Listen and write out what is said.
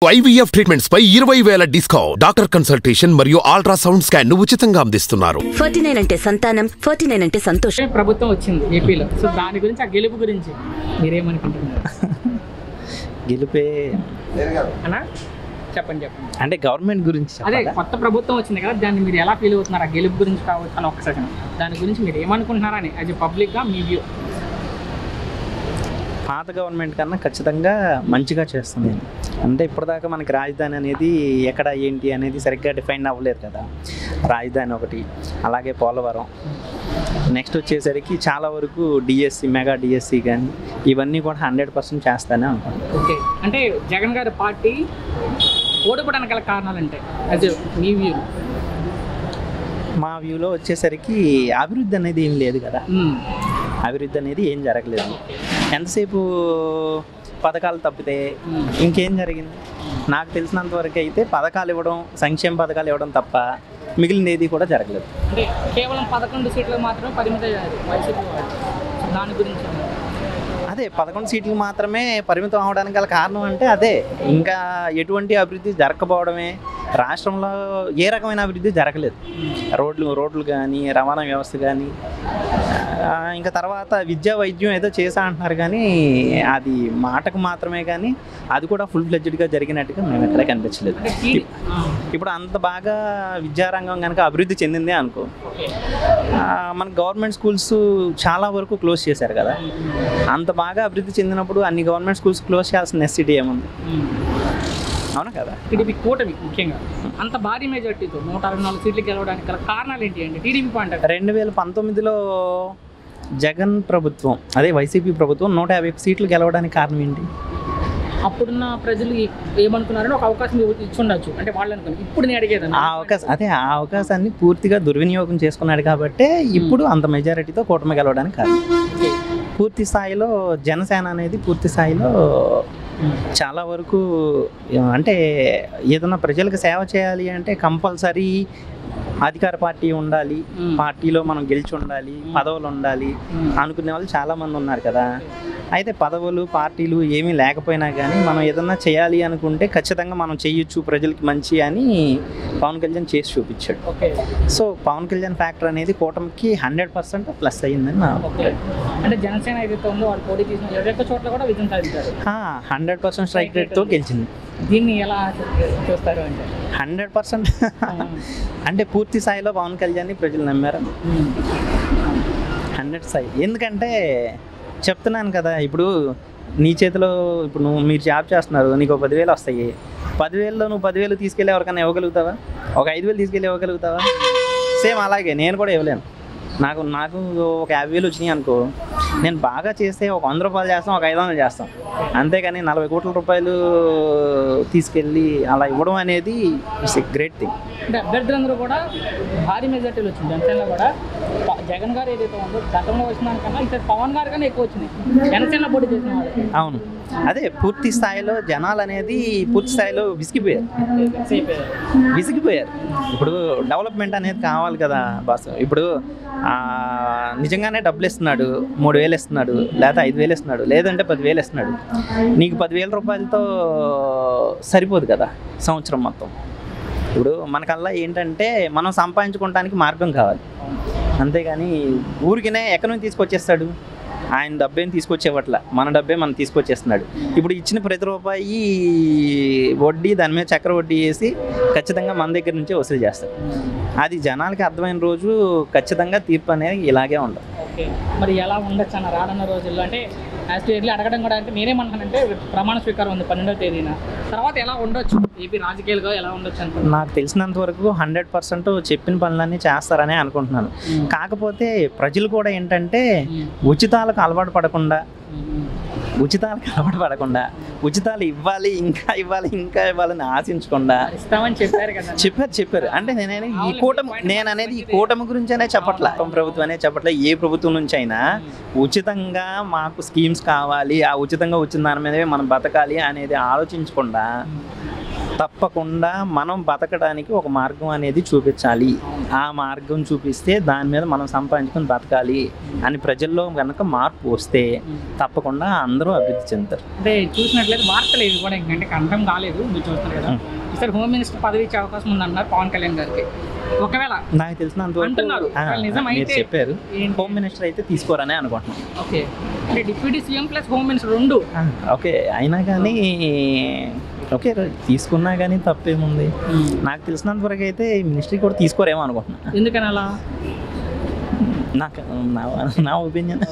IVF treatments పై 20,000 discount. Doctor consultation మరియు ultrasound scan ను ఉచితంగా అందిస్తున్నారు. 49 అంటే సంతానం, 49 అంటే సంతోషం. ప్రభుత్వం వచ్చింది ఏపీలో. సో దాని గురించి, ఆ గెలుపు గురించి మీరేమనుకుంటున్నారు? గెలుపే అన్నా చెప్పండి. అంటే గవర్నమెంట్ గురించి అదే కొత్త ప్రభుత్వం వచ్చింది కదా, దాన్ని మీరు ఎలా ఫీల్ అవుతున్నారు? ఆ గెలుపు గురించి కావచ్చు అని ఒక్క సెకండ్, దాని గురించి మీరు ఏమనుకుంటున్నారని యాజ్ ఎ పబ్లిక్గా మీ వ్యూ. పాత గవర్నమెంట్ కన్నా ఖచ్చితంగా మంచిగా చేస్తుంది. అంటే ఇప్పటిదాకా మనకి రాజధాని అనేది ఎక్కడ ఏంటి అనేది సరిగ్గా డిఫైన్ అవ్వలేదు కదా. రాజధాని ఒకటి, అలాగే పోలవరం, నెక్స్ట్ వచ్చేసరికి చాలా వరకు డిఎస్సి, మెగా డిఎస్సి కానీ ఇవన్నీ కూడా 100% చేస్తానే ఉంటాను. ఓకే, అంటే జగన్ గారి పార్టీ ఓడిపోవడానికి గల కారణాలు అంటే యాజ్ మీ వ్యూ? మా వ్యూలో వచ్చేసరికి అభివృద్ధి అనేది ఏం లేదు కదా. అభివృద్ధి అనేది ఏం జరగలేదు. ఎంతసేపు పథకాలు తప్పితే ఇంకేం జరిగింది? నాకు తెలిసినంత వరకు అయితే పథకాలు ఇవ్వడం, సంక్షేమ పథకాలు ఇవ్వడం తప్ప మిగిలిన ఏది కూడా జరగలేదు. అంటే కేవలం 11 సీట్లు మాత్రమే పరిమితం అయ్యారు వైసీపీ వాళ్ళు. దాని గురించి అదే 11 సీట్లు మాత్రమే పరిమితం అవడానికి గల కారణం అంటే అదే. ఇంకా ఎటువంటి అభివృద్ధి జరగకపోవడమే. రాష్ట్రంలో ఏ రకమైన అభివృద్ధి జరగలేదు. రోడ్లు కానీ, రవాణా వ్యవస్థ కానీ, ఇంకా తర్వాత విద్యా వైద్యం ఏదో చేసా అంటున్నారు కానీ అది మాటకు మాత్రమే, కానీ అది కూడా ఫుల్ ఫ్లెడ్జ్డ్గా జరిగినట్టుగా మేము ఎక్కడ కనిపించలేదు. ఇప్పుడు అంత బాగా విద్యారంగం కనుక అభివృద్ధి చెందిందే అనుకో, మన గవర్నమెంట్ స్కూల్స్ చాలా వరకు క్లోజ్ చేశారు కదా. అంత బాగా అభివృద్ధి చెందినప్పుడు అన్ని గవర్నమెంట్ స్కూల్స్ క్లోజ్ చేయాల్సిన నెసిటీ ఏముంది? అవునా కదా. టీడీపీ కూటమి ముఖ్యంగా అంత భారీ మెజార్టీతో 164 సీట్లు గెలవడానికి గల కారణాలు ఏంటి అండి? టీడీపీ పాయింట్ 2019లో జగన్ ప్రభుత్వం, అదే వైసీపీ ప్రభుత్వం 150 సీట్లు గెలవడానికి కారణం ఏంటి? అప్పుడున్న ప్రజలు ఏమనుకున్నారని ఒక అవకాశం ఇచ్చి ఉండొచ్చు అంటే వాళ్ళు అనుకున్నారు. ఇప్పుడు నేను అడిగేది ఆ అవకాశాన్ని పూర్తిగా దుర్వినియోగం చేసుకున్నాడు కాబట్టి ఇప్పుడు అంత మెజారిటీతో కూటమి గెలవడానికి కారణం. పూర్తి స్థాయిలో జనసేన అనేది పూర్తి స్థాయిలో చాలా వరకు అంటే ఏదైనా ప్రజలకు సేవ చేయాలి అంటే కంపల్సరీ అధికార పార్టీ ఉండాలి, పార్టీలో మనం గెలిచి ఉండాలి, పదవులు ఉండాలి అనుకునే వాళ్ళు చాలామంది ఉన్నారు కదా. అయితే పదవులు, పార్టీలు ఏమీ లేకపోయినా కానీ మనం ఏదన్నా చేయాలి అనుకుంటే ఖచ్చితంగా మనం చేయొచ్చు, ప్రజలకి మంచి అని పవన్ కళ్యాణ్ చేసి చూపించాడు. సో పవన్ కళ్యాణ్ ఫ్యాక్టర్ అనేది కూటమికి 100% ప్లస్ అయ్యిందని నా అభిప్రాయం. అంటే జనసేన ఏదైతే ఉందో వాళ్ళు పోటీ చేసిన 21 చోట్ల కూడా విజయం సాధించారు. 100% స్ట్రైక్ రేట్తో గెలిచింది. దీన్ని ఎలా చూస్తారు అంటే 100% అంటే పూర్తి స్థాయిలో పవన్ కళ్యాణ్ని ప్రజలు నమ్మారు. 100%. ఎందుకంటే చెప్తున్నాను కదా, ఇప్పుడు నీ చేతిలో ఇప్పుడు మీరు జాబ్ చేస్తున్నారు, నీకు 10,000 వస్తాయి. 10,000లో నువ్వు 10,000 తీసుకెళ్ళి ఎవరికైనా ఇవ్వగలుగుతావా? ఒక 5,000 తీసుకెళ్ళి ఇవ్వగలుగుతావా? సేమ్ అలాగే నేను కూడా ఇవ్వలేను. నాకు ఒక 50,000 వచ్చినాయి అనుకో, నేను బాగా చేస్తే ఒక 100 రూపాయలు చేస్తాం, ఒక 500 చేస్తాం. అంతేగాని 40 కోట్ల రూపాయలు తీసుకెళ్ళి అలా ఇవ్వడం అనేది ఇట్స్ ఎ గ్రేట్ థింగ్. అంటే అభ్యర్థులందరూ కూడా భారీ మెజార్టీలు వచ్చింది. జనసేనలో కూడా జగన్ గారు ఏదైతే ఉందో గతంలో వచ్చిన దానికన్నా ఇక్కడ పవన్ గారు కన్నా ఎక్కువ వచ్చినాయి జనసేన పోటీ చేసిన వాళ్ళు. అవును, అదే పూర్తి స్థాయిలో జనాలు అనేది పూర్తి స్థాయిలో విసిగిపోయారు. ఇప్పుడు డెవలప్మెంట్ అనేది కావాలి కదా బాస్. ఇప్పుడు నిజంగానే డబ్బులు ఇస్తున్నాడు, 3,000 ఇస్తున్నాడు, లేదా 5,000 ఇస్తున్నాడు, లేదంటే 10,000 ఇస్తున్నాడు. నీకు 10,000 రూపాయలతో సరిపోదు కదా సంవత్సరం మొత్తం. ఇప్పుడు మనకల్లా ఏంటంటే మనం సంపాదించుకోవడానికి మార్గం కావాలి, అంతేగాని ఊరికినే ఎక్కడి నుంచి తీసుకొచ్చేస్తాడు? ఆయన డబ్బేం తీసుకొచ్చేవట్ల, మన డబ్బే మనం తీసుకొచ్చేస్తున్నాడు. ఇప్పుడు ఇచ్చిన ప్రతి రూపాయి వడ్డీ, దాని మీద చక్ర వడ్డీ వేసి ఖచ్చితంగా మన దగ్గర నుంచే వసూలు చేస్తాడు. అది జనాలకి అర్థమైన రోజు ఖచ్చితంగా తీర్పు అనేది ఇలాగే ఉండదు. ఓకే, మరి ఎలా ఉండొచ్చు అన్న రానున్న రోజుల్లో? అంటే యాక్చువల్లీ అడగడం కూడా అంటే నేనేమంటానంటే ప్రమాణ స్వీకారం ఉంది 12వ తేదీన, తర్వాత ఎలా ఉండొచ్చు ఏపీ రాజకీయాలుగా ఎలా ఉండొచ్చు అనుకుంటున్నాను? నాకు తెలిసినంత వరకు 100% చెప్పిన పనులన్నీ చేస్తారనే అనుకుంటున్నాను. కాకపోతే ప్రజలు కూడా ఏంటంటే ఉచితాలకు అలవాటు పడకుండా ఉచితాలు ఇవ్వాలి, ఇంకా ఇవ్వాలని ఆశించకుండా చెప్పారు. అంటే నేను అనేది ఈ కూటమి గురించి అనే చెప్పట్లా, ప్రభుత్వం అనే చెప్పట్లా. ఏ ప్రభుత్వం నుంచి అయినా ఉచితంగా మాకు స్కీమ్స్ కావాలి, ఆ ఉచితంగా వచ్చిన దాని మీదే మనం బతకాలి అనేది ఆలోచించకుండా తప్పకుండా మనం బతకడానికి ఒక మార్గం అనేది చూపించాలి. ఆ మార్గం చూపిస్తే దాని మీద మనం సంపాదించుకొని బతకాలి అని ప్రజల్లో కనుక మార్పు వస్తే తప్పకుండా అందరూ అభివృద్ధి చెందుతారు. అంటే చూసినట్లయితే వార్తలు ఇవి కూడా ఏంటంటే కంఠం కాలేదు, మీరు చూస్తారు కదా. ఈసారి హోమ్ మినిస్టర్ పదవి ఇచ్చే అవకాశం ఉందన్నారు పవన్ కళ్యాణ్ గారికి. ఒకవేళ నాకు తెలిసినంత అంటున్నారు, నిజం మీరు అయితే చెప్పారు హోమ్ మినిస్టర్ అయితే తీసుకోరనే అనుకుంటున్నాను. ఓకే, అంటే deputy CM plus home minister రెండు. ఓకే, అయినా కానీ ఓకే తీసుకున్నా కానీ తప్పేముంది. నాకు తెలిసినంత వరకు అయితే మినిస్ట్రీ కూడా తీసుకోరేమో అనుకుంటున్నాను. ఎందుకని అలా? నాకు నా ఒపీనియన్.